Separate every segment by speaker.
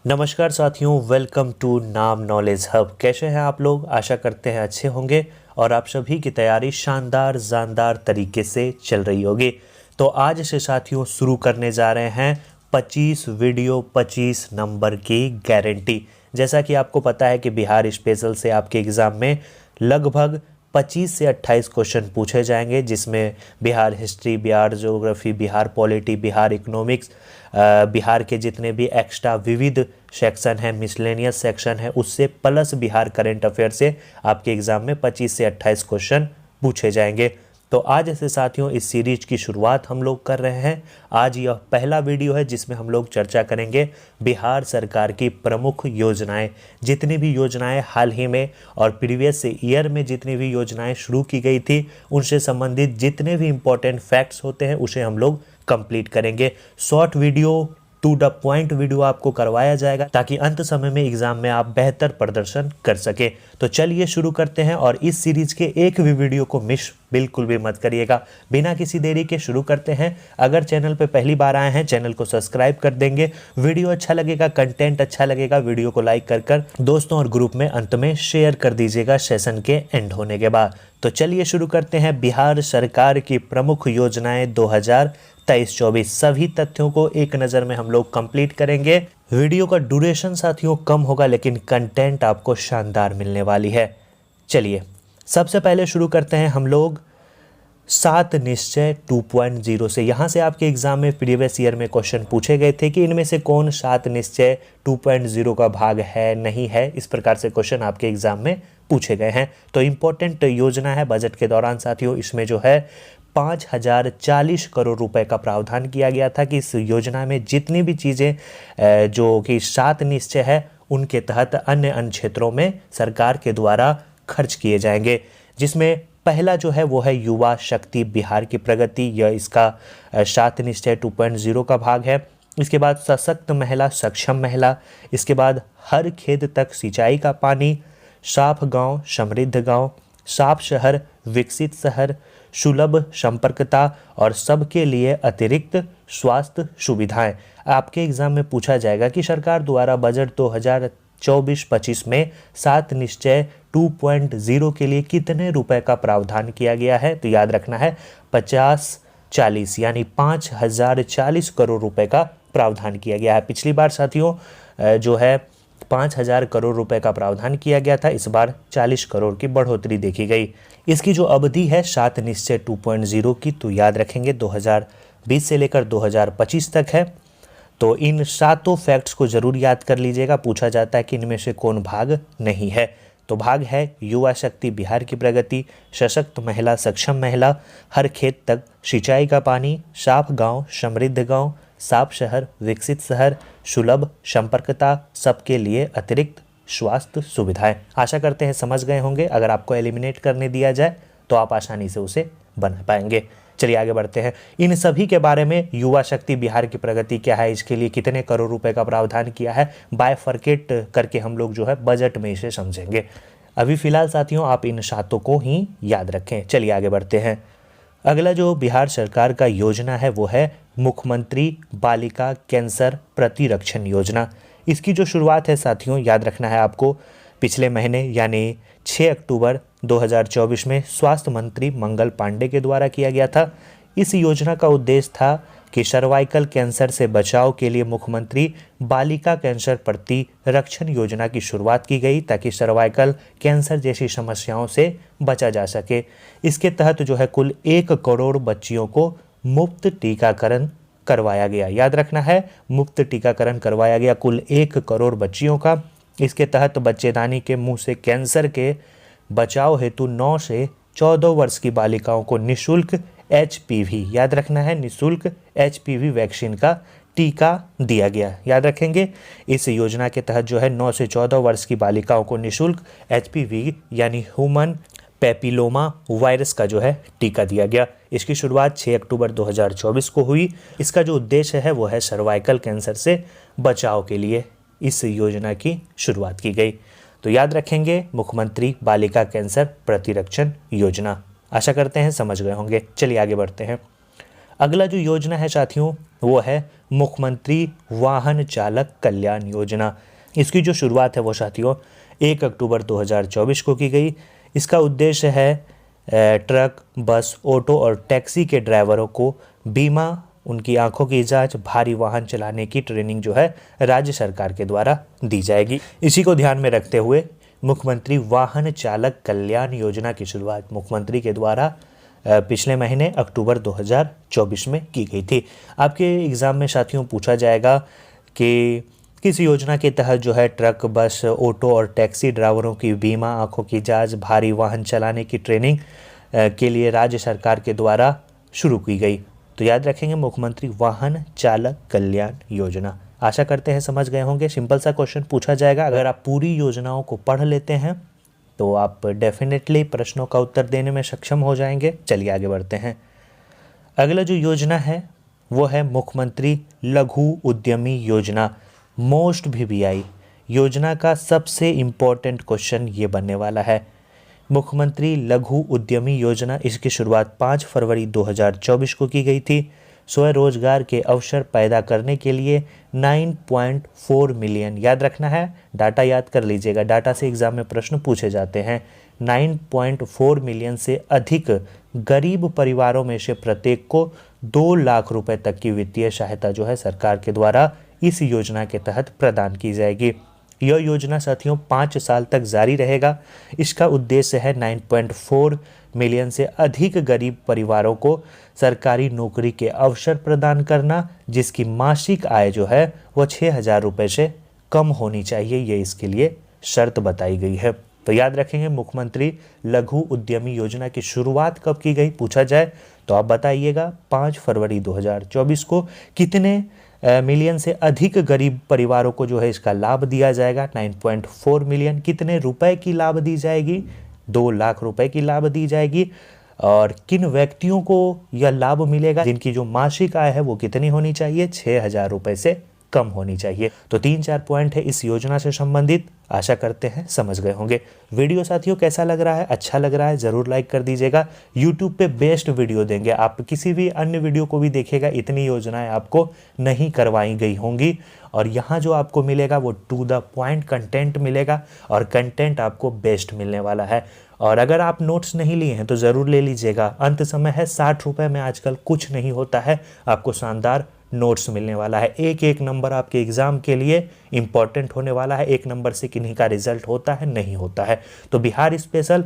Speaker 1: नमस्कार साथियों, welcome to नाम नॉलेज हब। कैसे हैं आप लोग? आशा करते हैं अच्छे होंगे और आप सभी की तैयारी शानदार जानदार तरीके से चल रही होगी। तो आज से साथियों शुरू करने जा रहे हैं 25 वीडियो 25 नंबर की गारंटी। जैसा कि आपको पता है कि बिहार स्पेशल से आपके एग्ज़ाम में लगभग 25 से 28 क्वेश्चन पूछे जाएंगे, जिसमें Bihar history, Bihar geography, Bihar polity, Bihar economics, Bihar के जितने भी एक्स्ट्रा विविध सेक्शन है, मिसलेनियस सेक्शन है, उससे प्लस बिहार करंट अफेयर से आपके एग्ज़ाम में 25 से 28 क्वेश्चन पूछे जाएंगे। तो आज ऐसे साथियों इस सीरीज की शुरुआत हम लोग कर रहे हैं। आज यह पहला वीडियो है जिसमें हम लोग चर्चा करेंगे बिहार सरकार की प्रमुख योजनाएं। जितनी भी योजनाएं हाल ही में और प्रीवियस ईयर में जितनी भी योजनाएं शुरू की गई थी, उनसे संबंधित जितने भी इम्पोर्टेंट फैक्ट्स होते हैं उसे हम लोग कंप्लीट करेंगे। Short video, to the point video आपको करवाया जाएगा ताकि अंत समय में एग्जाम में आप बेहतर प्रदर्शन कर सके। तो चलिए शुरू करते हैं और इस सीरीज के एक भी वीडियो को मिस बिल्कुल भी मत करिएगा। बिना किसी देरी के शुरू करते हैं। अगर चैनल पे पहली बार आए हैं, चैनल को सब्सक्राइब कर देंगे। वीडियो अच्छा लगेगा, कंटेंट अच्छा लगेगा, वीडियो को लाइक कर दोस्तों और ग्रुप में अंत में शेयर कर दीजिएगा सेशन के एंड होने के बाद। तो चलिए शुरू करते हैं। बिहार सरकार की प्रमुख योजनाएं 2023-24 सभी तथ्यों को एक नज़र में हम लोग कंप्लीट करेंगे। वीडियो का ड्यूरेशन साथियों कम होगा, लेकिन कंटेंट आपको शानदार मिलने वाली है। चलिए सबसे पहले शुरू करते हैं हम लोग 7 निश्चय 2.0 से। यहाँ से आपके एग्जाम में प्रीवियस ईयर में क्वेश्चन पूछे गए थे कि इनमें से कौन 7 निश्चय 2.0 का भाग है, नहीं है। इस प्रकार से क्वेश्चन आपके एग्जाम में पूछे गए हैं। तो इम्पोर्टेंट योजना है बजट के दौरान साथियों। इसमें जो है 5040 करोड़ रुपए का प्रावधान किया गया था कि इस योजना में जितनी भी चीज़ें जो कि 7 निश्चय है उनके तहत अन्य क्षेत्रों में सरकार के द्वारा खर्च किए जाएंगे। जिसमें पहला जो है वो है युवा शक्ति बिहार की प्रगति। यह इसका 7 निश्चय 2.0 का भाग है। इसके बाद सशक्त महिला सक्षम महिला। इसके बाद हर खेत तक सिंचाई का पानी, साफ गांव समृद्ध गांव, साफ शहर विकसित शहर, सुलभ संपर्कता और सबके लिए अतिरिक्त स्वास्थ्य सुविधाएं। आपके एग्जाम में पूछा जाएगा कि सरकार द्वारा बजट 2024-25 में 7 निश्चय 2.0 के लिए कितने रुपए का प्रावधान किया गया है। तो याद रखना है 50-40 यानी 5040 करोड़ रुपए का प्रावधान किया गया है। पिछली बार साथियों जो है 5000 करोड़ रुपए का प्रावधान किया गया था, इस बार 40 करोड़ की बढ़ोतरी देखी गई। इसकी जो अवधि है 7 निश्चय 2.0 की, तो याद रखेंगे 2020 से लेकर 2025 तक है। तो इन 7 फैक्ट्स को जरूर याद कर लीजिएगा। पूछा जाता है कि इनमें से कौन भाग नहीं है। तो भाग है युवा शक्ति बिहार की प्रगति, सशक्त महिला सक्षम महिला, हर खेत तक सिंचाई का पानी, साफ गांव समृद्ध गांव, साफ शहर विकसित शहर, सुलभ संपर्कता, सबके लिए अतिरिक्त स्वास्थ्य सुविधाएं। आशा करते हैं समझ गए होंगे। अगर आपको एलिमिनेट करने दिया जाए तो आप आसानी से उसे बना पाएंगे। चलिए आगे बढ़ते हैं। इन सभी के बारे में युवा शक्ति बिहार की प्रगति क्या है, इसके लिए कितने करोड़ रुपए का प्रावधान किया है, बायफर्केट करके हम लोग जो है बजट में इसे समझेंगे। अभी फिलहाल साथियों आप इन 7 को ही याद रखें। चलिए आगे बढ़ते हैं। अगला जो बिहार सरकार का योजना है वो है मुख्यमंत्री बालिका कैंसर प्रतिरक्षण योजना। इसकी जो शुरुआत है साथियों याद रखना है आपको, पिछले महीने यानी 6 अक्टूबर 2024 में स्वास्थ्य मंत्री मंगल पांडे के द्वारा किया गया था। इस योजना का उद्देश्य था कि सर्वाइकल कैंसर से बचाव के लिए मुख्यमंत्री बालिका कैंसर प्रतिरक्षण योजना की शुरुआत की गई, ताकि सर्वाइकल कैंसर जैसी समस्याओं से बचा जा सके। इसके तहत जो है कुल 1 करोड़ बच्चियों को मुफ्त टीकाकरण करवाया गया। याद रखना है मुफ्त टीकाकरण करवाया गया कुल 1 करोड़ बच्चियों का। इसके तहत बच्चेदानी के मुंह से कैंसर के बचाव हेतु 9 से 14 वर्ष की बालिकाओं को निःशुल्क HPV, याद रखना है निःशुल्क HPV वैक्सीन का टीका दिया गया। याद रखेंगे इस योजना के तहत जो है 9 से 14 वर्ष की बालिकाओं को निःशुल्क HPV यानी ह्यूमन पैपिलोमा वायरस का जो है टीका दिया गया। इसकी शुरुआत 6 अक्टूबर 2024 को हुई। इसका जो उद्देश्य है वो है सर्वाइकल कैंसर से बचाव के लिए इस योजना की शुरुआत की गई। तो याद रखेंगे मुख्यमंत्री बालिका कैंसर प्रतिरक्षण योजना। आशा करते हैं समझ गए होंगे। चलिए आगे बढ़ते हैं। अगला जो योजना है साथियों वो है मुख्यमंत्री वाहन चालक कल्याण योजना। इसकी जो शुरुआत है वो साथियों 1 अक्टूबर 2024 को की गई। इसका उद्देश्य है ट्रक, बस, ऑटो और टैक्सी के ड्राइवरों को बीमा, उनकी आंखों की जांच, भारी वाहन चलाने की ट्रेनिंग जो है राज्य सरकार के द्वारा दी जाएगी। इसी को ध्यान में रखते हुए मुख्यमंत्री वाहन चालक कल्याण योजना की शुरुआत मुख्यमंत्री के द्वारा पिछले महीने अक्टूबर 2024 में की गई थी। आपके एग्ज़ाम में साथियों पूछा जाएगा कि किस योजना के तहत जो है ट्रक, बस, ऑटो और टैक्सी ड्राइवरों की बीमा, आंखों की जांच, भारी वाहन चलाने की ट्रेनिंग के लिए राज्य सरकार के द्वारा शुरू की गई। तो याद रखेंगे मुख्यमंत्री वाहन चालक कल्याण योजना। आशा करते हैं समझ गए होंगे। सिंपल सा क्वेश्चन पूछा जाएगा, अगर आप पूरी योजनाओं को पढ़ लेते हैं तो आप डेफिनेटली प्रश्नों का उत्तर देने में सक्षम हो जाएंगे। चलिए आगे बढ़ते हैं। अगला जो योजना है वो है मुख्यमंत्री लघु उद्यमी योजना, मोस्ट VVI योजना का सबसे इम्पोर्टेंट क्वेश्चन ये बनने वाला है। मुख्यमंत्री लघु उद्यमी योजना, इसकी शुरुआत 5 फरवरी 2024 को की गई थी। स्वरोजगार के अवसर पैदा करने के लिए 9.4 मिलियन, याद रखना है, डाटा याद कर लीजिएगा, डाटा से एग्जाम में प्रश्न पूछे जाते हैं। 9.4 मिलियन से अधिक गरीब परिवारों में से प्रत्येक को 2 लाख रुपए तक की वित्तीय सहायता जो है सरकार के द्वारा इस योजना के तहत प्रदान की जाएगी। यह योजना साथियों 5 साल तक जारी रहेगा। इसका उद्देश्य है 9.4 मिलियन से अधिक गरीब परिवारों को सरकारी नौकरी के अवसर प्रदान करना, जिसकी मासिक आय जो है वो 6,000 रुपये से कम होनी चाहिए। ये इसके लिए शर्त बताई गई है। तो याद रखेंगे मुख्यमंत्री लघु उद्यमी योजना की शुरुआत कब की गई पूछा जाए तो आप बताइएगा 5 फरवरी 2024 को। कितने मिलियन से अधिक गरीब परिवारों को जो है इसका लाभ दिया जाएगा? 9.4 मिलियन। कितने रुपए की लाभ दी जाएगी? 2 लाख रुपए की लाभ दी जाएगी। और किन व्यक्तियों को यह लाभ मिलेगा जिनकी जो मासिक आय है वो कितनी होनी चाहिए? 6,000 रुपए से कम होनी चाहिए। तो 3-4 पॉइंट है इस योजना से संबंधित। आशा करते हैं समझ गए होंगे। वीडियो साथियों कैसा लग रहा है? अच्छा लग रहा है जरूर लाइक कर दीजिएगा। यूट्यूब पे बेस्ट वीडियो देंगे, आप किसी भी अन्य वीडियो को भी देखिएगा, इतनी योजनाएं आपको नहीं करवाई गई होंगी। और यहाँ जो आपको मिलेगा वो टू द पॉइंट कंटेंट मिलेगा और कंटेंट आपको बेस्ट मिलने वाला है। और अगर आप नोट्स नहीं लिए हैं तो ज़रूर ले लीजिएगा। अंत समय है, 60 रुपये में आजकल कुछ नहीं होता है। आपको शानदार नोट्स मिलने वाला है। एक एक नंबर आपके एग्जाम के लिए इंपॉर्टेंट होने वाला है। 1 नंबर से किन्हीं का रिजल्ट होता है? नहीं होता है। तो बिहार स्पेशल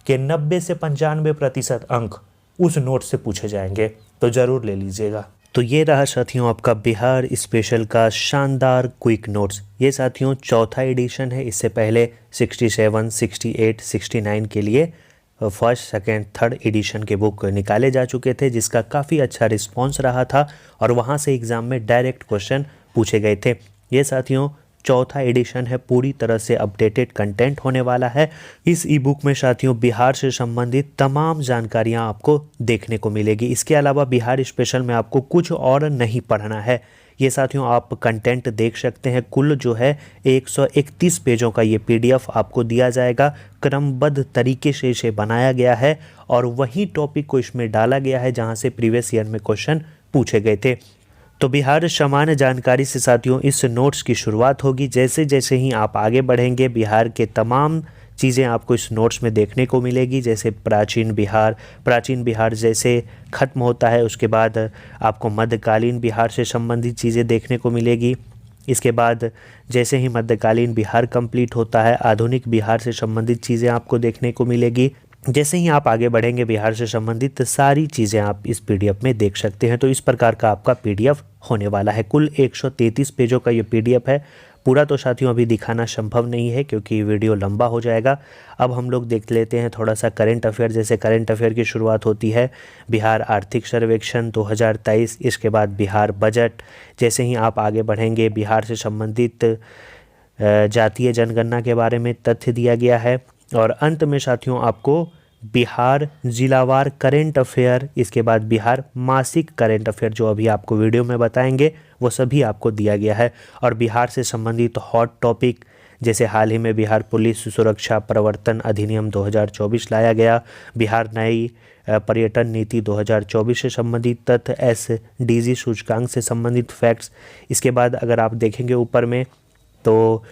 Speaker 1: के 90 से 95% अंक उस नोट से पूछे जाएंगे, तो ज़रूर ले लीजिएगा। तो ये रहा साथियों आपका बिहार स्पेशल का शानदार क्विक नोट्स। ये साथियों 4था एडिशन है। इससे पहले 67, 68, 69 के लिए फर्स्ट, सेकेंड, थर्ड एडिशन के बुक निकाले जा चुके थे, जिसका काफ़ी अच्छा रिस्पांस रहा था और वहाँ से एग्ज़ाम में डायरेक्ट क्वेश्चन पूछे गए थे। ये साथियों 4था एडिशन है, पूरी तरह से अपडेटेड कंटेंट होने वाला है। इस ई बुक में साथियों बिहार से संबंधित तमाम जानकारियाँ आपको देखने को मिलेगी। इसके अलावा बिहार स्पेशल में आपको कुछ और नहीं पढ़ना है। ये साथियों आप कंटेंट देख सकते हैं। कुल जो है 131 पेजों का ये PDF आपको दिया जाएगा। क्रमबद्ध तरीके से इसे बनाया गया है और वही टॉपिक को इसमें डाला गया है जहां से प्रीवियस ईयर में क्वेश्चन पूछे गए थे। तो बिहार सामान्य जानकारी से साथियों इस नोट्स की शुरुआत होगी। जैसे जैसे ही आप आगे बढ़ेंगे बिहार के तमाम चीज़ें आपको इस नोट्स में देखने को मिलेगी। जैसे प्राचीन बिहार जैसे ख़त्म होता है, उसके बाद आपको मध्यकालीन बिहार से संबंधित चीज़ें देखने को मिलेगी। इसके बाद जैसे ही मध्यकालीन बिहार कंप्लीट होता है, आधुनिक बिहार से संबंधित चीज़ें आपको देखने को मिलेगी। जैसे ही आप आगे बढ़ेंगे बिहार से संबंधित सारी चीज़ें आप इस PDF में देख सकते हैं। तो इस प्रकार का आपका PDF होने वाला है। कुल 133 पेजों का ये PDF है। पूरा तो साथियों अभी दिखाना संभव नहीं है क्योंकि वीडियो लंबा हो जाएगा। अब हम लोग देख लेते हैं थोड़ा सा करंट अफेयर। जैसे करंट अफेयर की शुरुआत होती है बिहार आर्थिक सर्वेक्षण 2023, इसके बाद बिहार बजट। जैसे ही आप आगे बढ़ेंगे बिहार से संबंधित जातीय जनगणना के बारे में तथ्य दिया गया है। और अंत में साथियों आपको बिहार जिलावार करेंट अफेयर, इसके बाद बिहार मासिक करेंट अफेयर जो अभी आपको वीडियो में बताएंगे वो सभी आपको दिया गया है। और बिहार से संबंधित हॉट टॉपिक जैसे हाल ही में बिहार पुलिस सुरक्षा प्रवर्तन अधिनियम 2024 लाया गया, बिहार नई पर्यटन नीति 2024 से संबंधित तथ्य, SDG सूचकांक से संबंधित फैक्ट्स। इसके बाद अगर आप देखेंगे ऊपर में तो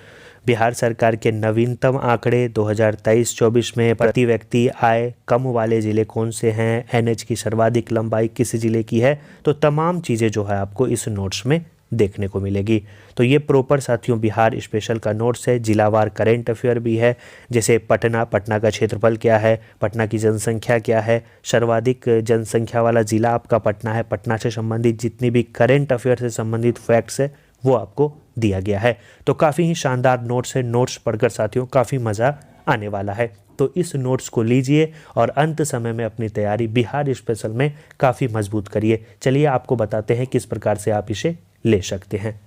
Speaker 1: बिहार सरकार के नवीनतम आंकड़े 2023-24 में प्रति व्यक्ति आय कम वाले ज़िले कौन से हैं, NH की सर्वाधिक लंबाई किस ज़िले की है, तो तमाम चीज़ें जो है आपको इस नोट्स में देखने को मिलेगी। तो ये प्रॉपर साथियों बिहार स्पेशल का नोट्स है। जिलावार करेंट अफेयर भी है, जैसे पटना का क्षेत्रफल क्या है, पटना की जनसंख्या क्या है, सर्वाधिक जनसंख्या वाला ज़िला आपका पटना है, पटना से संबंधित जितनी भी करेंट अफेयर से संबंधित फैक्ट्स है वो आपको दिया गया है। तो काफ़ी ही शानदार नोट्स है, नोट्स पढ़कर साथियों काफ़ी मज़ा आने वाला है। तो इस नोट्स को लीजिए और अंत समय में अपनी तैयारी बिहार स्पेशल में काफ़ी मजबूत करिए। चलिए आपको बताते हैं किस प्रकार से आप इसे ले सकते हैं।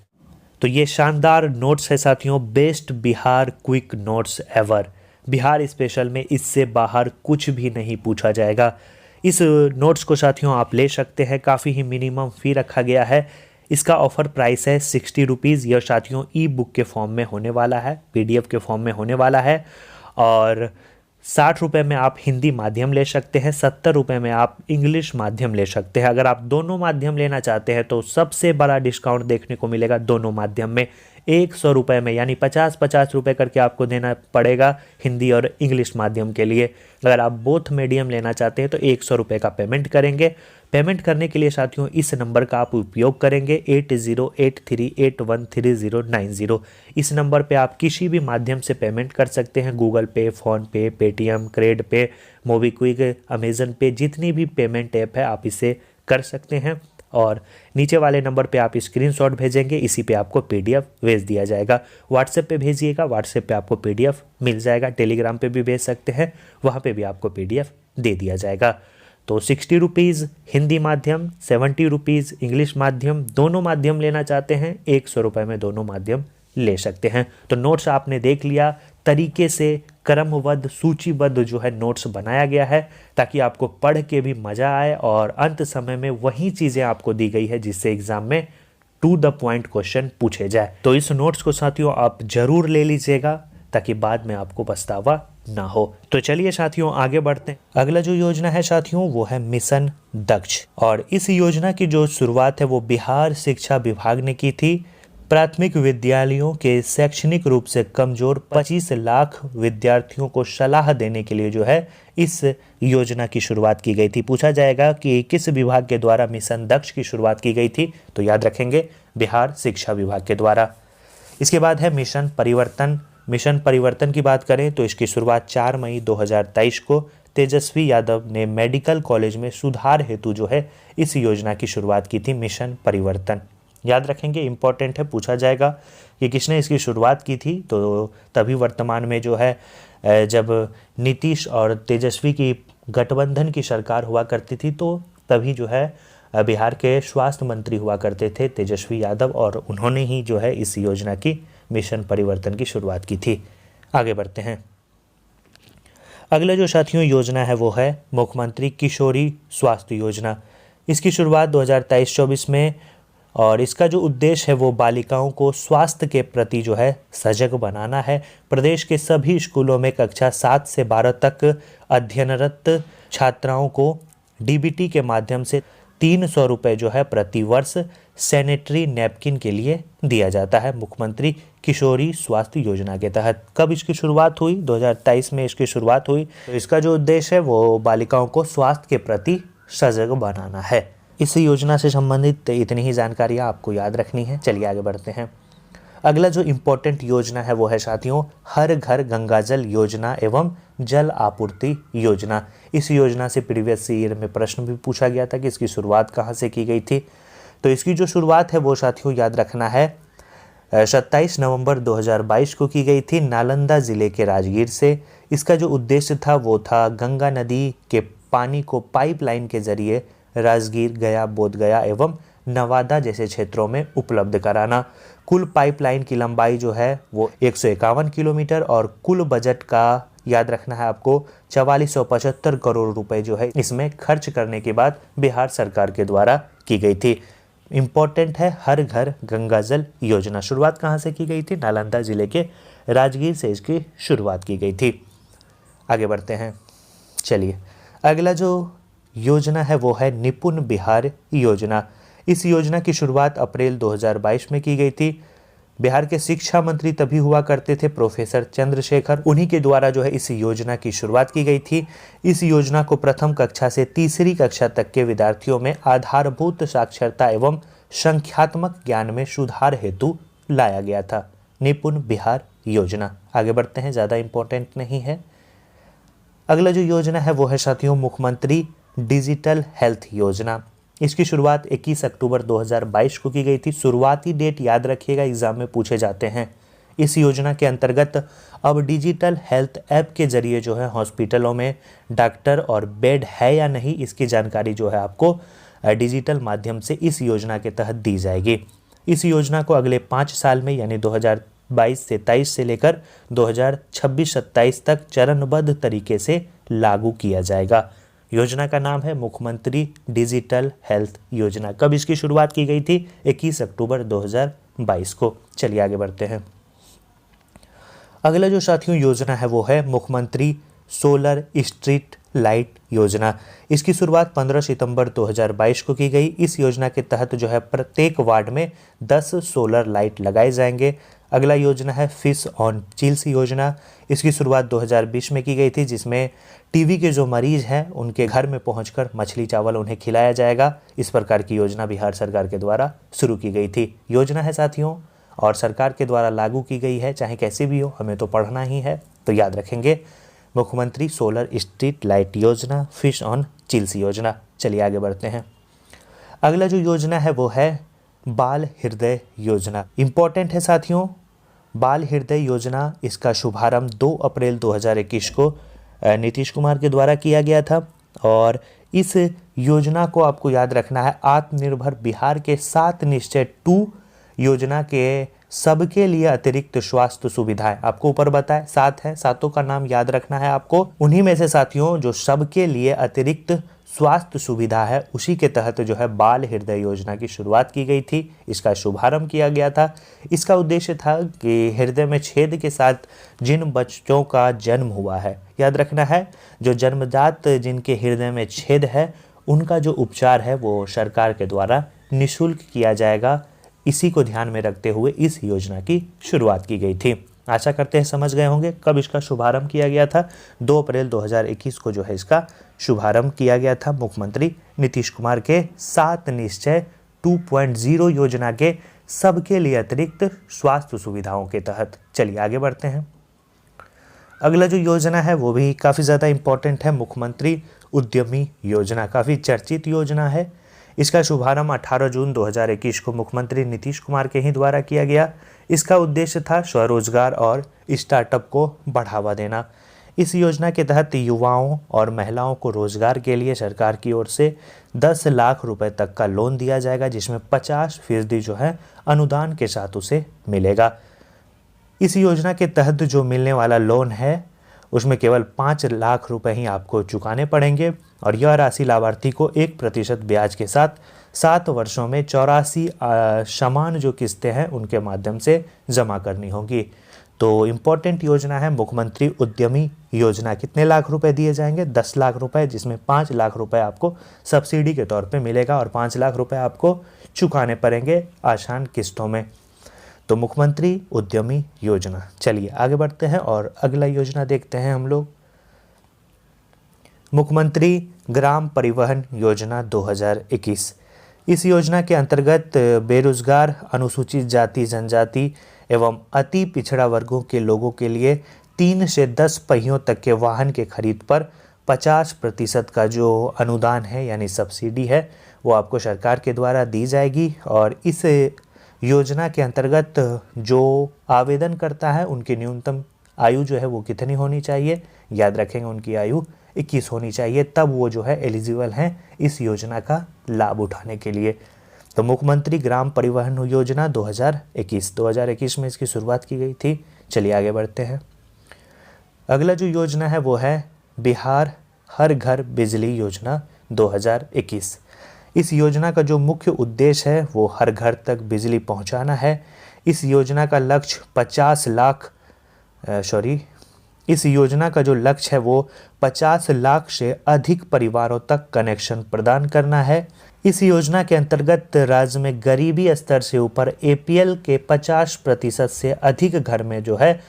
Speaker 1: तो ये शानदार नोट्स है साथियों, best Bihar quick notes ever. Bihar special में इससे बाहर कुछ भी नहीं पूछा जाएगा। इस नोट्स को साथियों आप ले सकते हैं, काफ़ी ही मिनिमम फ़ी रखा गया है। इसका ऑफर प्राइस है 60 रुपीज़। यह साथियों ई बुक के फॉर्म में होने वाला है, PDF के फॉर्म में होने वाला है। और 60 रुपये में आप हिंदी माध्यम ले सकते हैं, 70 रुपये में आप इंग्लिश माध्यम ले सकते हैं। अगर आप दोनों माध्यम लेना चाहते हैं तो सबसे बड़ा डिस्काउंट देखने को मिलेगा दोनों माध्यम में। 100 रुपये में यानी 50-50 रुपये करके आपको देना पड़ेगा हिंदी और इंग्लिश माध्यम के लिए। अगर आप बोथ मीडियम लेना चाहते हैं तो 100 रुपये का पेमेंट करेंगे। पेमेंट करने के लिए साथियों इस नंबर का आप उपयोग करेंगे 8083813090। इस नंबर पे आप किसी भी माध्यम से पेमेंट कर सकते हैं, गूगल पे, फ़ोन पे, पेटीएम, क्रेड पे, मोबीक्विक, अमेज़न पे, जितनी भी पेमेंट ऐप है आप इसे कर सकते हैं। और नीचे वाले नंबर पे आप स्क्रीनशॉट भेजेंगे, इसी पे आपको PDF भेज दिया जाएगा। व्हाट्सएप पे भेजिएगा, व्हाट्सएप पे आपको PDF मिल जाएगा। टेलीग्राम पे भी भेज सकते हैं, वहाँ पे भी आपको PDF दे दिया जाएगा। तो 60 रुपीज़ हिंदी माध्यम, 70 रुपीज़ इंग्लिश माध्यम, दोनों माध्यम लेना चाहते हैं 100 रुपये में दोनों माध्यम ले सकते हैं। तो नोट्स आपने देख लिया, तरीके से क्रमबद्ध सूचीबद्ध जो है नोट्स बनाया गया है ताकि आपको पढ़ के भी मज़ा आए और अंत समय में वही चीज़ें आपको दी गई है जिससे एग्ज़ाम में टू द पॉइंट क्वेश्चन पूछे जाए। तो इस नोट्स को साथियों आप ज़रूर ले लीजिएगा ताकि बाद में आपको पछतावा ना हो। तो चलिए साथियों आगे बढ़ते हैं। अगला जो योजना है साथियों वो है मिशन दक्ष, और इस योजना की जो शुरुआत है वो बिहार शिक्षा विभाग ने की थी। प्राथमिक विद्यालयों के शैक्षणिक रूप से कमजोर 25 लाख विद्यार्थियों को सलाह देने के लिए जो है इस योजना की शुरुआत की गई थी। पूछा जाएगा कि किस विभाग के द्वारा मिशन दक्ष की शुरुआत की गई थी, तो याद रखेंगे बिहार शिक्षा विभाग के द्वारा। इसके बाद है मिशन परिवर्तन। मिशन परिवर्तन की बात करें तो इसकी शुरुआत 4 मई 2023 को तेजस्वी यादव ने मेडिकल कॉलेज में सुधार हेतु जो है इस योजना की शुरुआत की थी, मिशन परिवर्तन। याद रखेंगे, इंपॉर्टेंट है, पूछा जाएगा कि किसने इसकी शुरुआत की थी। तो तभी वर्तमान में जो है जब नीतीश और तेजस्वी की गठबंधन की सरकार हुआ करती थी तो तभी जो है बिहार के स्वास्थ्य मंत्री हुआ करते थे तेजस्वी यादव, और उन्होंने ही जो है इस योजना की मिशन परिवर्तन की शुरुआत की थी। आगे बढ़ते हैं। अगला जो साथियों योजना है वो है मुख्यमंत्री किशोरी स्वास्थ्य योजना। इसकी शुरुआत 2023-24 में, और इसका जो उद्देश्य है वो बालिकाओं को स्वास्थ्य के प्रति जो है सजग बनाना है। प्रदेश के सभी स्कूलों में कक्षा 7 से 12 तक अध्ययनरत छात्राओं को DBT के माध्यम से 300 रुपये जो है प्रति वर्ष सैनिटरी नैपकिन के लिए दिया जाता है मुख्यमंत्री किशोरी स्वास्थ्य योजना के तहत। कब इसकी शुरुआत हुई? 2023 में इसकी शुरुआत हुई। तो इसका जो उद्देश्य है वो बालिकाओं को स्वास्थ्य के प्रति सजग बनाना है। इस योजना से संबंधित इतनी ही जानकारियाँ आपको याद रखनी है। चलिए आगे बढ़ते हैं। अगला जो इम्पोर्टेंट योजना है वो है साथियों हर घर गंगा जल योजना एवं जल आपूर्ति योजना। इस योजना से प्रीवियस ईयर में प्रश्न भी पूछा गया था कि इसकी शुरुआत कहाँ से की गई थी। तो इसकी जो शुरुआत है वो साथियों याद रखना है 27 नवंबर 2022 को की गई थी नालंदा ज़िले के राजगीर से। इसका जो उद्देश्य था वो था गंगा नदी के पानी को पाइपलाइन के जरिए राजगीर, गया, बोधगया एवं नवादा जैसे क्षेत्रों में उपलब्ध कराना। कुल पाइपलाइन की लंबाई जो है वो 151 किलोमीटर और कुल बजट का याद रखना है आपको 4475 करोड़ रुपए जो है इसमें खर्च करने के बाद बिहार सरकार के द्वारा की गई थी। इम्पोर्टेंट है हर घर गंगा जल योजना। शुरुआत कहाँ से की गई थी? नालंदा जिले के राजगीर से इसकी शुरुआत की गई थी। आगे बढ़ते हैं। चलिए, अगला जो योजना है वो है निपुण बिहार योजना। इस योजना की शुरुआत अप्रैल 2022 में की गई थी। बिहार के शिक्षा मंत्री तभी हुआ करते थे प्रोफेसर चंद्रशेखर, उन्हीं के द्वारा जो है इस योजना की शुरुआत की गई थी। इस योजना को प्रथम कक्षा से तीसरी कक्षा तक के विद्यार्थियों में आधारभूत साक्षरता एवं संख्यात्मक ज्ञान में सुधार हेतु लाया गया था। निपुण बिहार योजना। आगे बढ़ते हैं, ज़्यादा इम्पोर्टेंट नहीं है। अगला जो योजना है वो है साथियों मुख्यमंत्री डिजिटल हेल्थ योजना। इसकी शुरुआत 21 अक्टूबर 2022 को की गई थी। शुरुआती डेट याद रखिएगा, एग्जाम में पूछे जाते हैं। इस योजना के अंतर्गत अब डिजिटल हेल्थ ऐप के जरिए जो है हॉस्पिटलों में डॉक्टर और बेड है या नहीं, इसकी जानकारी जो है आपको डिजिटल माध्यम से इस योजना के तहत दी जाएगी। इस योजना को अगले 5 साल में यानी 2022 से 23 से लेकर 2026-27 तक चरणबद्ध तरीके से लागू किया जाएगा। योजना का नाम है मुख्यमंत्री डिजिटल हेल्थ योजना। कब इसकी शुरुआत की गई थी? 21 अक्टूबर 2022 को। चलिए आगे बढ़ते हैं। अगला जो साथियों योजना है वो है मुख्यमंत्री सोलर स्ट्रीट लाइट योजना। इसकी शुरुआत 15 सितंबर 2022 को की गई। इस योजना के तहत जो है प्रत्येक वार्ड में 10 सोलर लाइट लगाए जाएंगे। अगला योजना है फिश ऑन चिल्स योजना। इसकी शुरुआत 2020 में की गई थी, जिसमें टीबी के जो मरीज हैं उनके घर में पहुंचकर मछली चावल उन्हें खिलाया जाएगा। इस प्रकार की योजना बिहार सरकार के द्वारा शुरू की गई थी। योजना है साथियों और सरकार के द्वारा लागू की गई है, चाहे कैसे भी हो, हमें तो पढ़ना ही है, तो याद रखेंगे मुख्यमंत्री सोलर स्ट्रीट लाइट योजना, फिश ऑन चिल्स योजना। चलिए आगे बढ़ते हैं। अगला जो योजना है वो है बाल हृदय योजना। इम्पोर्टेंट है साथियों, बाल हृदय योजना। इसका शुभारंभ 2 अप्रैल 2021 को नीतीश कुमार के द्वारा किया गया था और इस योजना को आपको याद रखना है आत्मनिर्भर बिहार के 7 निश्चय 2 योजना के सबके लिए अतिरिक्त स्वास्थ्य सुविधाएं। आपको ऊपर बताए 7 है, सातों का नाम याद रखना है आपको। उन्हीं में से साथियों जो सबके लिए अतिरिक्त स्वास्थ्य सुविधा है, उसी के तहत जो है बाल हृदय योजना की शुरुआत की गई थी। इसका शुभारंभ किया गया था। इसका उद्देश्य था कि हृदय में छेद के साथ जिन बच्चों का जन्म हुआ है, याद रखना है जो जन्मजात जिनके हृदय में छेद है, उनका जो उपचार है वो सरकार के द्वारा निःशुल्क किया जाएगा। इसी को ध्यान में रखते हुए इस योजना की शुरुआत की गई थी। आशा करते हैं समझ गए होंगे कब इसका शुभारंभ किया गया था। 2 अप्रैल 2021 को जो है इसका शुभारंभ किया गया था मुख्यमंत्री नीतीश कुमार के 7 निश्चय 2.0 योजना के सबके लिए अतिरिक्त स्वास्थ्य सुविधाओं के तहत। चलिए आगे बढ़ते हैं। अगला जो योजना है वो भी काफ़ी ज़्यादा इम्पोर्टेंट है, मुख्यमंत्री उद्यमी योजना। काफ़ी चर्चित योजना है। इसका शुभारंभ 18 जून 2021 को मुख्यमंत्री नीतीश कुमार के ही द्वारा किया गया। इसका उद्देश्य था स्वरोजगार और स्टार्टअप को बढ़ावा देना। इस योजना के तहत युवाओं और महिलाओं को रोजगार के लिए सरकार की ओर से 10 लाख रुपए तक का लोन दिया जाएगा, जिसमें 50% जो है अनुदान के साथ उसे मिलेगा। इस योजना के तहत जो मिलने वाला लोन है उसमें केवल 5 लाख रुपए ही आपको चुकाने पड़ेंगे और यह राशि लाभार्थी को 1% ब्याज के साथ 7 वर्षों में 84 समान जो किस्तें हैं उनके माध्यम से जमा करनी होगी। तो इम्पोर्टेंट योजना है मुख्यमंत्री उद्यमी योजना। कितने लाख रुपए दिए जाएंगे? 10 लाख रुपए, जिसमें 5 लाख रुपए आपको सब्सिडी के तौर पे मिलेगा और 5 लाख रुपए आपको चुकाने पड़ेंगे आसान किस्तों में। तो मुख्यमंत्री उद्यमी योजना। चलिए आगे बढ़ते हैं और अगला योजना देखते हैं हम लोग। मुख्यमंत्री ग्राम परिवहन योजना 2021। इस योजना के अंतर्गत बेरोजगार, अनुसूचित जाति जनजाति एवं अति पिछड़ा वर्गों के लोगों के लिए 3 से 10 पहियों तक के वाहन के खरीद पर 50% का जो अनुदान है यानी सब्सिडी है वो आपको सरकार के द्वारा दी जाएगी। और इस योजना के अंतर्गत जो आवेदन करता है उनकी न्यूनतम आयु जो है वो कितनी होनी चाहिए? याद रखेंगे उनकी आयु 21 होनी चाहिए, तब वो जो है एलिजिबल हैं इस योजना का लाभ उठाने के लिए। तो मुख्यमंत्री ग्राम परिवहन योजना 2021 में इसकी शुरुआत की गई थी। चलिए आगे बढ़ते हैं। अगला जो योजना है वो है बिहार हर घर बिजली योजना 2021। इस योजना का जो मुख्य उद्देश्य है वो हर घर तक बिजली पहुंचाना है। इस योजना का लक्ष्य 50 लाख इस योजना का जो लक्ष्य है वो 50 लाख से अधिक परिवारों तक कनेक्शन प्रदान करना है। इस योजना के अंतर्गत राज्य में गरीबी स्तर से ऊपर एपीएल के 50% से अधिक घर में जो है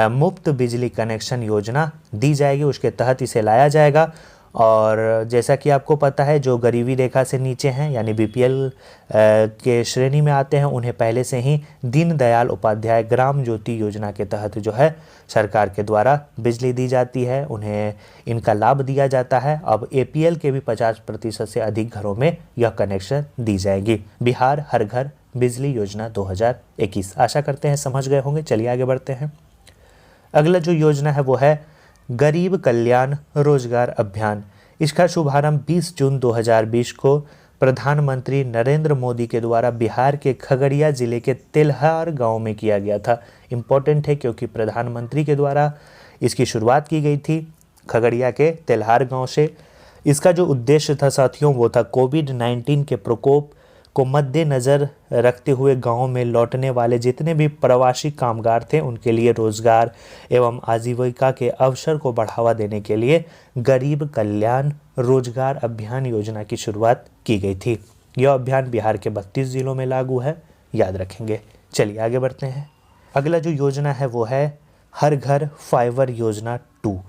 Speaker 1: मुफ्त बिजली कनेक्शन योजना दी जाएगी, उसके तहत इसे लाया जाएगा। और जैसा कि आपको पता है, जो गरीबी रेखा से नीचे हैं यानी बीपीएल के श्रेणी में आते हैं, उन्हें पहले से ही दीनदयाल उपाध्याय ग्राम ज्योति योजना के तहत जो है सरकार के द्वारा बिजली दी जाती है, उन्हें इनका लाभ दिया जाता है। अब एपीएल के भी 50% से अधिक घरों में यह कनेक्शन दी जाएगी। बिहार हर घर बिजली योजना 2021। आशा करते हैं समझ गए होंगे। चलिए आगे बढ़ते हैं। अगला जो योजना है वो है गरीब कल्याण रोजगार अभियान। इसका शुभारंभ 20 जून 2020 को प्रधानमंत्री नरेंद्र मोदी के द्वारा बिहार के खगड़िया जिले के तेल्हार गांव में किया गया था। इम्पोर्टेंट है क्योंकि प्रधानमंत्री के द्वारा इसकी शुरुआत की गई थी खगड़िया के तेल्हार गांव से। इसका जो उद्देश्य था साथियों वो था कोविड-19 के प्रकोप को मद्देनज़र रखते हुए गांव में लौटने वाले जितने भी प्रवासी कामगार थे उनके लिए रोजगार एवं आजीविका के अवसर को बढ़ावा देने के लिए गरीब कल्याण रोजगार अभियान योजना की शुरुआत की गई थी। यह अभियान बिहार के 32 जिलों में लागू है, याद रखेंगे। चलिए आगे बढ़ते हैं। अगला जो योजना है वो है हर घर फाइबर योजना 2।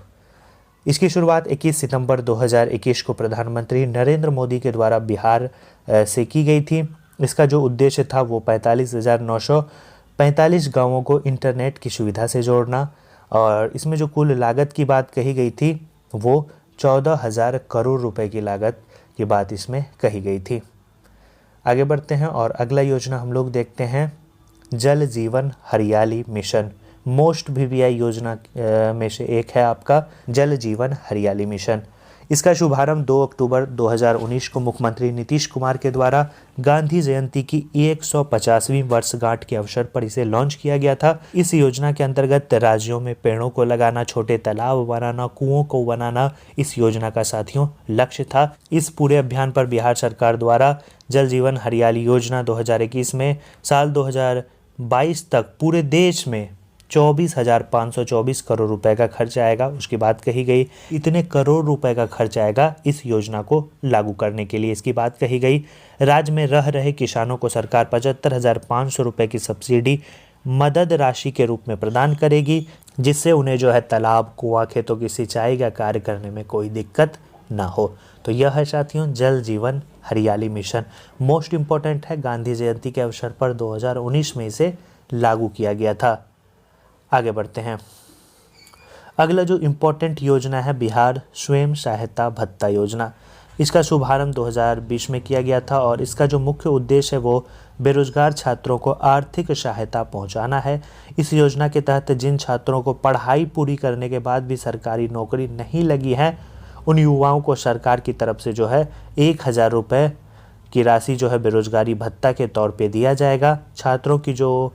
Speaker 1: इसकी शुरुआत 21 सितंबर 2021 को प्रधानमंत्री नरेंद्र मोदी के द्वारा बिहार से की गई थी। इसका जो उद्देश्य था वो 45,945 गांवों को इंटरनेट की सुविधा से जोड़ना, और इसमें जो कुल लागत की बात कही गई थी वो 14,000 करोड़ रुपए की लागत की बात इसमें कही गई थी। आगे बढ़ते हैं और अगला योजना हम लोग देखते हैं जल जीवन हरियाली मिशन। मोस्ट वीवीआई योजना में से एक है आपका जल जीवन हरियाली मिशन। इसका शुभारंभ 2 अक्टूबर 2019 को मुख्यमंत्री नीतीश कुमार के द्वारा गांधी जयंती की 150वीं वर्षगांठ के अवसर पर इसे लॉन्च किया गया था। इस योजना के अंतर्गत राज्यों में पेड़ों को लगाना, छोटे तालाब बनाना, कुओं को बनाना इस योजना का साथियों लक्ष्य था। इस पूरे अभियान पर बिहार सरकार द्वारा जल जीवन हरियाली योजना 2021 में साल 2022 तक पूरे देश में 24,524 करोड़ रुपए का खर्च आएगा, उसकी बात कही गई। इतने करोड़ रुपए का खर्च आएगा इस योजना को लागू करने के लिए, इसकी बात कही गई। राज्य में रह रहे किसानों को सरकार 75,500 रुपए की सब्सिडी मदद राशि के रूप में प्रदान करेगी, जिससे उन्हें जो है तालाब, कुआं, खेतों की सिंचाई का कार्य करने में कोई दिक्कत ना हो। तो यह है साथियों जल जीवन हरियाली मिशन। मोस्ट इम्पोर्टेंट है, गांधी जयंती के अवसर पर 2019 में इसे लागू किया गया था। आगे बढ़ते हैं। अगला जो इम्पोर्टेंट योजना है बिहार स्वयं सहायता भत्ता योजना। इसका शुभारंभ 2020 में किया गया था और इसका जो मुख्य उद्देश्य है वो बेरोजगार छात्रों को आर्थिक सहायता पहुंचाना है। इस योजना के तहत जिन छात्रों को पढ़ाई पूरी करने के बाद भी सरकारी नौकरी नहीं लगी है, उन युवाओं को सरकार की तरफ से जो है 1,000 रुपये की राशि जो है बेरोजगारी भत्ता के तौर पे दिया जाएगा। छात्रों की जो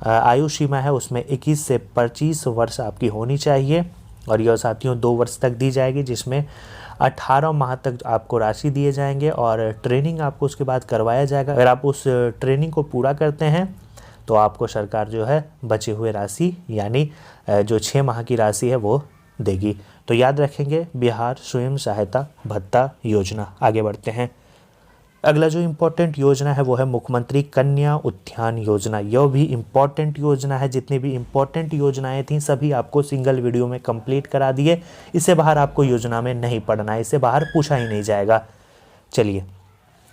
Speaker 1: आयु सीमा है उसमें 21 से 25 वर्ष आपकी होनी चाहिए और यह साथियों 2 वर्ष तक दी जाएगी, जिसमें 18 माह तक आपको राशि दिए जाएंगे और ट्रेनिंग आपको उसके बाद करवाया जाएगा। अगर आप उस ट्रेनिंग को पूरा करते हैं तो आपको सरकार जो है बचे हुए राशि यानी जो 6 माह की राशि है वो देगी। तो याद रखेंगे बिहार स्वयं सहायता भत्ता योजना। आगे बढ़ते हैं। अगला जो इम्पोर्टेंट योजना है वो है मुख्यमंत्री कन्या उत्थान योजना। यह भी इम्पोर्टेंट योजना है। जितनी भी इम्पोर्टेंट योजनाएं थी सभी आपको सिंगल वीडियो में कंप्लीट करा दिए। इससे बाहर आपको योजना में नहीं पढ़ना है, इससे बाहर पूछा ही नहीं जाएगा। चलिए,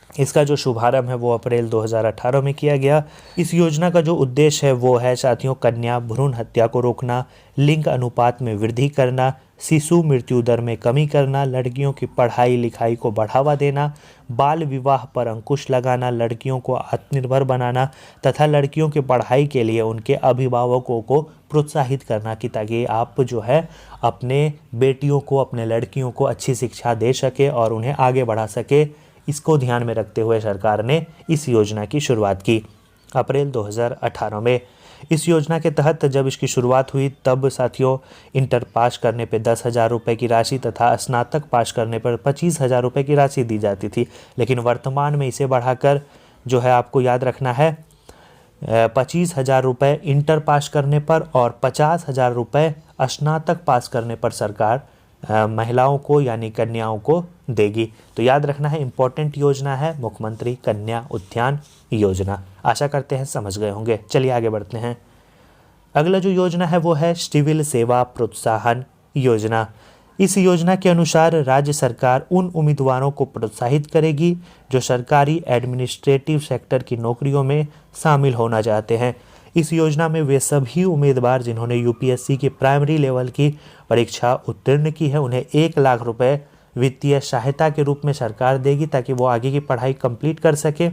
Speaker 1: इसका जो शुभारंभ है वो अप्रैल 2018 में किया गया। इस योजना का जो उद्देश्य है वो है साथियों कन्या भ्रूण हत्या को रोकना, लिंग अनुपात में वृद्धि करना, शिशु मृत्यु दर में कमी करना, लड़कियों की पढ़ाई लिखाई को बढ़ावा देना, बाल विवाह पर अंकुश लगाना, लड़कियों को आत्मनिर्भर बनाना तथा लड़कियों की पढ़ाई के लिए उनके अभिभावकों को प्रोत्साहित करना कि ताकि आप जो है अपने बेटियों को, अपने लड़कियों को अच्छी शिक्षा दे सके और उन्हें आगे बढ़ा सके। इसको ध्यान में रखते हुए सरकार ने इस योजना की शुरुआत की अप्रैल 2018 में। इस योजना के तहत जब इसकी शुरुआत हुई तब साथियों इंटर पास करने पे 10,000 रुपये की राशि तथा स्नातक पास करने पर 25,000 रुपये की राशि दी जाती थी। लेकिन वर्तमान में इसे बढ़ाकर जो है आपको याद रखना है 25,000 रुपये इंटर पास करने पर और 50,000 रुपये स्नातक पास करने पर सरकार महिलाओं को यानी कन्याओं को देगी। तो याद रखना है, इम्पोर्टेंट योजना है मुख्यमंत्री कन्या उत्थान योजना। आशा करते हैं समझ गए होंगे। चलिए आगे बढ़ते हैं। अगला जो योजना है वो है सिविल सेवा प्रोत्साहन योजना। इस योजना के अनुसार राज्य सरकार उन उम्मीदवारों को प्रोत्साहित करेगी जो सरकारी एडमिनिस्ट्रेटिव सेक्टर की नौकरियों में शामिल होना चाहते हैं। इस योजना में वे सभी उम्मीदवार जिन्होंने यूपीएससी की प्राइमरी लेवल की परीक्षा उत्तीर्ण की है उन्हें 1 लाख रुपए वित्तीय सहायता के रूप में सरकार देगी ताकि वो आगे की पढ़ाई कंप्लीट कर सके।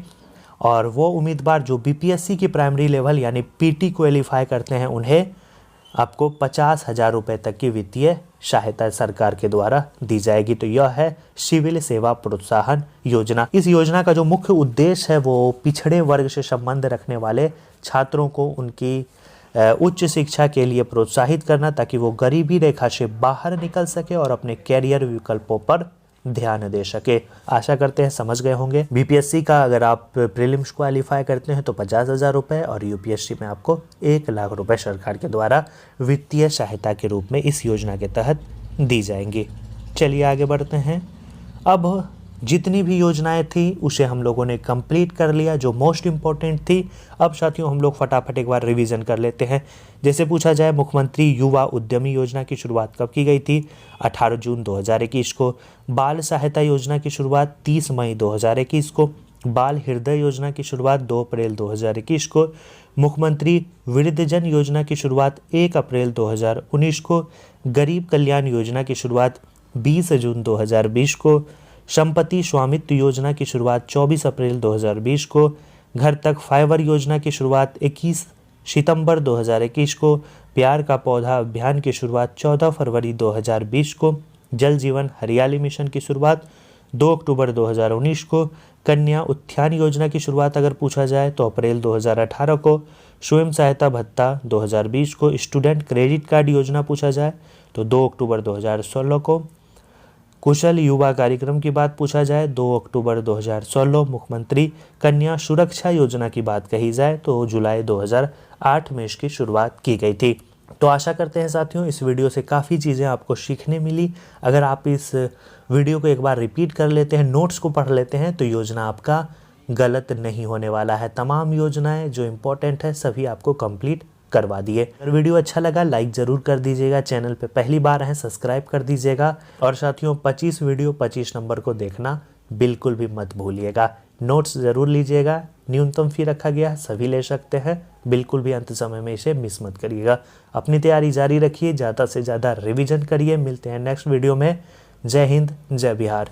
Speaker 1: और वो उम्मीदवार जो बीपीएससी की प्राइमरी लेवल यानी पीटी क्वालिफाई करते हैं उन्हें आपको 50,000 रुपये तक की वित्तीय सहायता सरकार के द्वारा दी जाएगी। तो यह है सिविल सेवा प्रोत्साहन योजना। इस योजना का जो मुख्य उद्देश्य है वो पिछड़े वर्ग से संबंध रखने वाले छात्रों को उनकी उच्च शिक्षा के लिए प्रोत्साहित करना ताकि वो गरीबी रेखा से बाहर निकल सके और अपने कैरियर विकल्पों पर ध्यान दे सके। आशा करते हैं समझ गए होंगे। बीपीएससी का अगर आप प्रीलिम्स क्वालिफाई करते हैं तो 50,000 रुपये और यूपीएससी में आपको 1 लाख रुपए सरकार के द्वारा वित्तीय सहायता के रूप में इस योजना के तहत दी जाएंगी। चलिए आगे बढ़ते हैं। अब जितनी भी योजनाएं थी उसे हम लोगों ने कंप्लीट कर लिया जो मोस्ट इम्पोर्टेंट थी। अब साथियों हम लोग फटाफट एक बार रिवीजन कर लेते हैं। जैसे पूछा जाए मुख्यमंत्री युवा उद्यमी योजना की शुरुआत कब की गई थी? 18 जून 2021 को। बाल सहायता योजना की शुरुआत 30 मई 2021 को। बाल हृदय योजना की शुरुआत 2 अप्रैल 2021 को। मुख्यमंत्री वृद्धजन योजना की शुरुआत 1 अप्रैल 2019 को। गरीब कल्याण योजना की शुरुआत 20 जून 2020 को। संपत्ति स्वामित्व योजना की शुरुआत 24 अप्रैल 2020 को। घर तक फाइबर योजना की शुरुआत 21 सितंबर 2021 को। प्यार का पौधा अभियान की शुरुआत 14 फरवरी 2020 को। जल जीवन हरियाली मिशन की शुरुआत 2 अक्टूबर 2019 को। कन्या उत्थान योजना की शुरुआत अगर पूछा जाए तो अप्रैल 2018 को। स्वयं सहायता भत्ता 2020 को। स्टूडेंट क्रेडिट कार्ड योजना पूछा जाए तो 2 अक्टूबर 2016 को। कुशल युवा कार्यक्रम की बात पूछा जाए 2 अक्टूबर 2016। मुख्यमंत्री कन्या सुरक्षा योजना की बात कही जाए तो जुलाई 2008 में इसकी शुरुआत की गई थी। तो आशा करते हैं साथियों इस वीडियो से काफ़ी चीज़ें आपको सीखने मिली। अगर आप इस वीडियो को एक बार रिपीट कर लेते हैं, नोट्स को पढ़ लेते हैं तो योजना आपका गलत नहीं होने वाला है। तमाम योजनाएं जो इम्पोर्टेंट है सभी आपको कंप्लीट करवा दिए। अगर वीडियो अच्छा लगा लाइक ज़रूर कर दीजिएगा, चैनल पे पहली बार हैं सब्सक्राइब कर दीजिएगा और साथियों 25 वीडियो 25 नंबर को देखना बिल्कुल भी मत भूलिएगा। नोट्स ज़रूर लीजिएगा, न्यूनतम फी रखा गया, सभी ले सकते हैं, बिल्कुल भी अंत समय में इसे मिस मत करिएगा। अपनी तैयारी जारी रखिए, ज़्यादा से ज़्यादा रिविजन करिए। मिलते हैं नेक्स्ट वीडियो में। जय हिंद, जय बिहार।